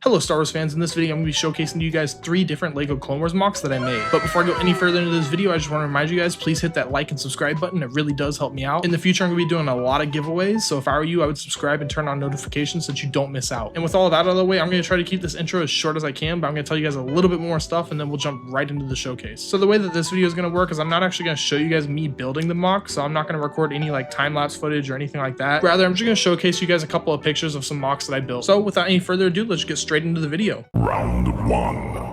Hello Star Wars fans, in this video I'm going to be showcasing to you guys 3 different Lego Clone Wars MOCs that I made. But before I go any further into this video, I just want to remind you guys, please hit that like and subscribe button, it really does help me out. In the future I'm going to be doing a lot of giveaways, so if I were you, I would subscribe and turn on notifications so that you don't miss out. And with all of that out of the way, I'm going to try to keep this intro as short as I can, but I'm going to tell you guys a little bit more stuff and then we'll jump right into the showcase. So the way that this video is going to work is I'm not actually going to show you guys me building the MOC, so I'm not going to record any like time-lapse footage or anything like that. Rather, I'm just going to showcase you guys a couple of pictures of some MOCs that I built. So without any further ado, let's get straight into the video. Round 1.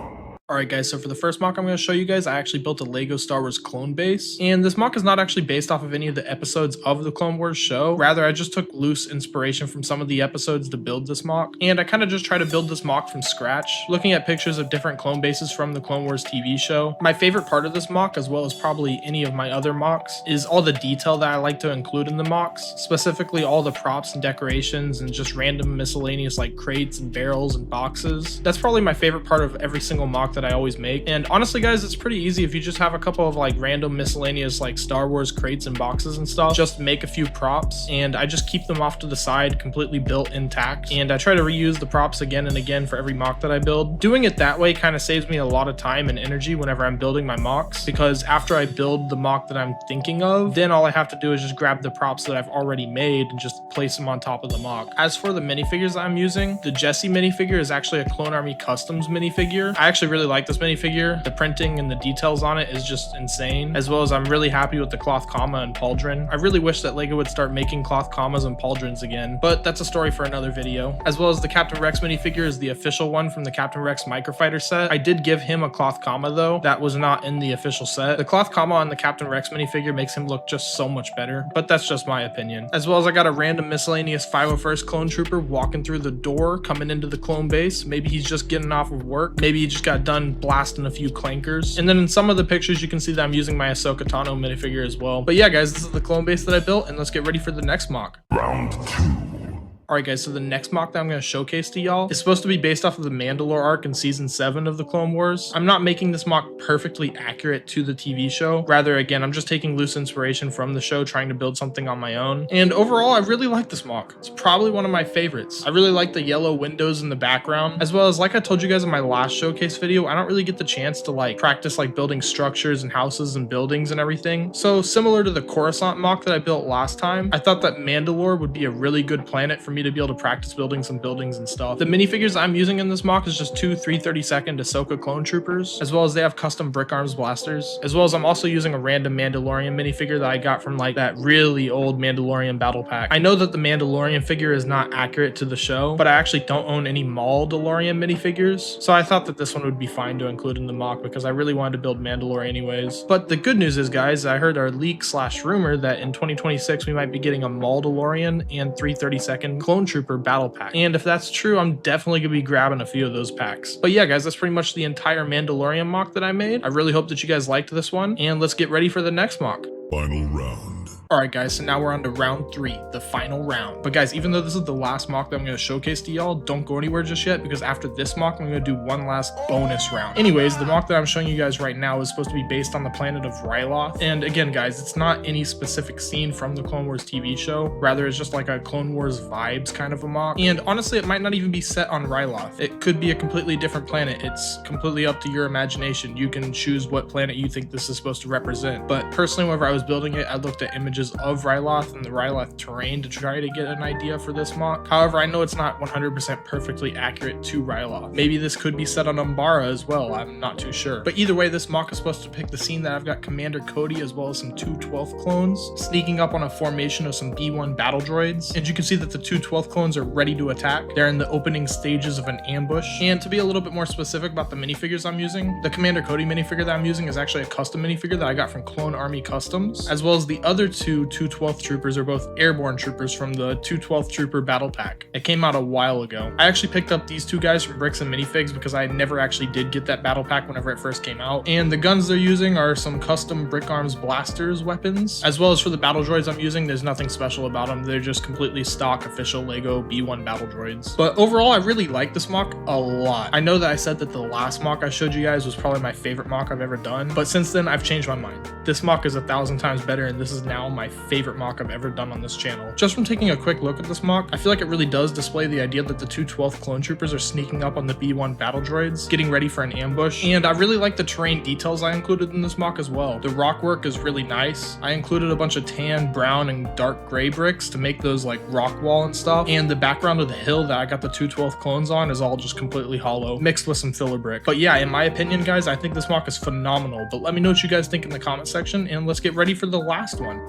Alright guys, so for the first MOC I'm going to show you guys, I actually built a Lego Star Wars clone base. And this MOC is not actually based off of any of the episodes of the Clone Wars show. Rather, I just took loose inspiration from some of the episodes to build this MOC. And I kind of just try to build this MOC from scratch, looking at pictures of different clone bases from the Clone Wars TV show. My favorite part of this MOC, as well as probably any of my other MOCs, is all the detail that I like to include in the MOCs. Specifically all the props and decorations and just random miscellaneous like crates and barrels and boxes. That's probably my favorite part of every single MOC that I always make. And honestly guys, it's pretty easy if you just have a couple of like random miscellaneous like Star Wars crates and boxes and stuff. Just make a few props and I just keep them off to the side completely built intact, and I try to reuse the props again and again for every MOC that I build. Doing it that way kind of saves me a lot of time and energy whenever I'm building my MOCs, because after I build the MOC that I'm thinking of, then all I have to do is just grab the props that I've already made and just place them on top of the MOC. As for the minifigures that I'm using, the Jesse minifigure is actually a Clone Army Customs minifigure. I actually really like this minifigure. The printing and the details on it is just insane, as well as I'm really happy with the cloth comma and pauldron. I really wish that Lego would start making cloth commas and pauldrons again, but that's a story for another video. As well as the Captain Rex minifigure is the official one from the Captain Rex Microfighter set. I did give him a cloth comma though, that was not in the official set. The cloth comma on the Captain Rex minifigure makes him look just so much better, but that's just my opinion. As well as I got a random miscellaneous 501st clone trooper walking through the door coming into the clone base. Maybe he's just getting off of work, maybe he just got done blasting a few clankers. And then in some of the pictures you can see that I'm using my Ahsoka Tano minifigure as well. But yeah guys, this is the clone base that I built, and let's get ready for the next MOC. Round 2. Alright guys, so the next MOC that I'm going to showcase to y'all is supposed to be based off of the Mandalore arc in season 7 of the Clone Wars. I'm not making this MOC perfectly accurate to the TV show. Rather, again, I'm just taking loose inspiration from the show, trying to build something on my own. And overall, I really like this MOC. It's probably one of my favorites. I really like the yellow windows in the background, as well as, like I told you guys in my last showcase video, I don't really get the chance to like practice like building structures and houses and buildings and everything. So similar to the Coruscant MOC that I built last time, I thought that Mandalore would be a really good planet for me to be able to practice building some buildings and stuff. The minifigures I'm using in this MOC is just 2 332nd Ahsoka clone troopers, as well as they have custom brick arms blasters, as well as I'm also using a random Mandalorian minifigure that I got from like that really old Mandalorian battle pack. I know that the Mandalorian figure is not accurate to the show, but I actually don't own any Mandalorian minifigures, so I thought that this one would be fine to include in the MOC because I really wanted to build Mandalore anyways. But the good news is guys, I heard our leak / rumor that in 2026 we might be getting a Mandalorian and 332nd clone trooper battle pack, and if that's true, I'm definitely gonna be grabbing a few of those packs. But yeah guys, that's pretty much the entire Mandalorian MOC that I made. I really hope that you guys liked this one, and let's get ready for the next MOC. Final round. Alright guys, so now we're on to round 3, the final round. But guys, even though this is the last MOC that I'm going to showcase to y'all, don't go anywhere just yet, because after this MOC, I'm going to do one last bonus round. Anyways, the MOC that I'm showing you guys right now is supposed to be based on the planet of Ryloth. And again guys, it's not any specific scene from the Clone Wars TV show. Rather, it's just like a Clone Wars vibes kind of a MOC. And honestly, it might not even be set on Ryloth. It could be a completely different planet. It's completely up to your imagination. You can choose what planet you think this is supposed to represent. But personally, whenever I was building it, I looked at images of Ryloth and the Ryloth terrain to try to get an idea for this MOC. However, I know it's not 100% perfectly accurate to Ryloth. Maybe this could be set on Umbara as well, I'm not too sure. But either way, this MOC is supposed to pick the scene that I've got Commander Cody as well as some 2 12th clones sneaking up on a formation of some B1 battle droids. And you can see that the 2 12th clones are ready to attack. They're in the opening stages of an ambush. And to be a little bit more specific about the minifigures I'm using, the Commander Cody minifigure that I'm using is actually a custom minifigure that I got from Clone Army Customs, as well as the other 2 12th troopers are both airborne troopers from the 2 12th trooper battle pack. It came out a while ago. I actually picked up these 2 guys from Bricks and Minifigs because I never actually did get that battle pack whenever it first came out. And the guns they're using are some custom brick arms blasters weapons, as well as for the battle droids I'm using, there's nothing special about them. They're just completely stock official Lego B1 battle droids. But overall, I really like this MOC a lot. I know that I said that the last MOC I showed you guys was probably my favorite MOC I've ever done, but since then I've changed my mind. This MOC is 1,000 times better, and this is now my favorite mock I've ever done on this channel. Just from taking a quick look at this mock, I feel like it really does display the idea that the two 12th clone troopers are sneaking up on the B1 battle droids, getting ready for an ambush, and I really like the terrain details I included in this mock as well. The rock work is really nice. I included a bunch of tan, brown, and dark gray bricks to make those like rock wall and stuff, and the background of the hill that I got the two 12th clones on is all just completely hollow, mixed with some filler brick. But yeah, in my opinion, guys, I think this mock is phenomenal, but let me know what you guys think in the comment section, and let's get ready for the last one.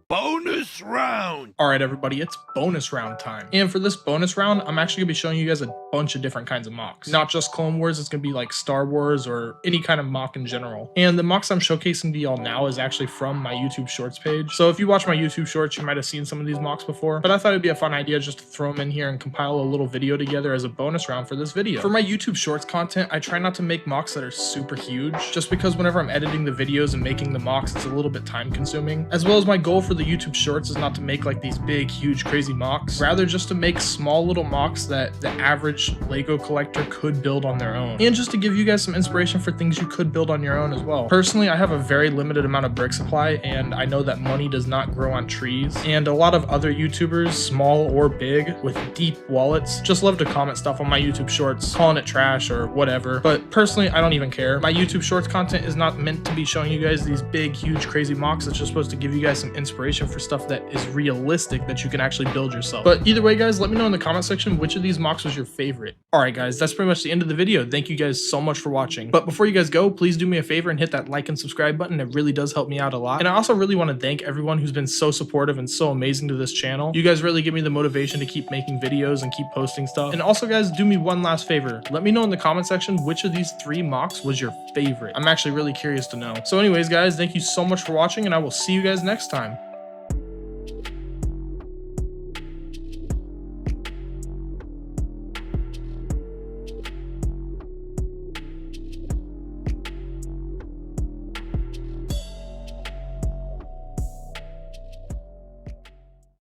Bonus round! Alright everybody, it's bonus round time. And for this bonus round, I'm actually going to be showing you guys a bunch of different kinds of mocks. Not just Clone Wars, it's going to be like Star Wars or any kind of mock in general. And the mocks I'm showcasing to y'all now is actually from my YouTube Shorts page. So if you watch my YouTube Shorts, you might have seen some of these mocks before, but I thought it'd be a fun idea just to throw them in here and compile a little video together as a bonus round for this video. For my YouTube Shorts content, I try not to make mocks that are super huge, just because whenever I'm editing the videos and making the mocks, it's a little bit time consuming. As well as my goal for the YouTube Shorts is not to make like these big, huge, crazy mocks, rather just to make small little mocks that the average Lego collector could build on their own, and just to give you guys some inspiration for things you could build on your own as well. Personally, I have a very limited amount of brick supply, and I know that money does not grow on trees, and a lot of other YouTubers, small or big, with deep wallets, just love to comment stuff on my YouTube Shorts, calling it trash or whatever, but personally, I don't even care. My YouTube Shorts content is not meant to be showing you guys these big, huge, crazy mocks. It's just supposed to give you guys some inspiration for stuff that is realistic that you can actually build yourself. But either way, guys, let me know in the comment section which of these mocks was your favorite. Alright guys, that's pretty much the end of the video. Thank you guys so much for watching. But before you guys go, please do me a favor and hit that like and subscribe button. It really does help me out a lot. And I also really want to thank everyone who's been so supportive and so amazing to this channel. You guys really give me the motivation to keep making videos and keep posting stuff. And also guys, do me one last favor. Let me know in the comment section which of these 3 mocks was your favorite. I'm actually really curious to know. So anyways guys, thank you so much for watching, and I will see you guys next time.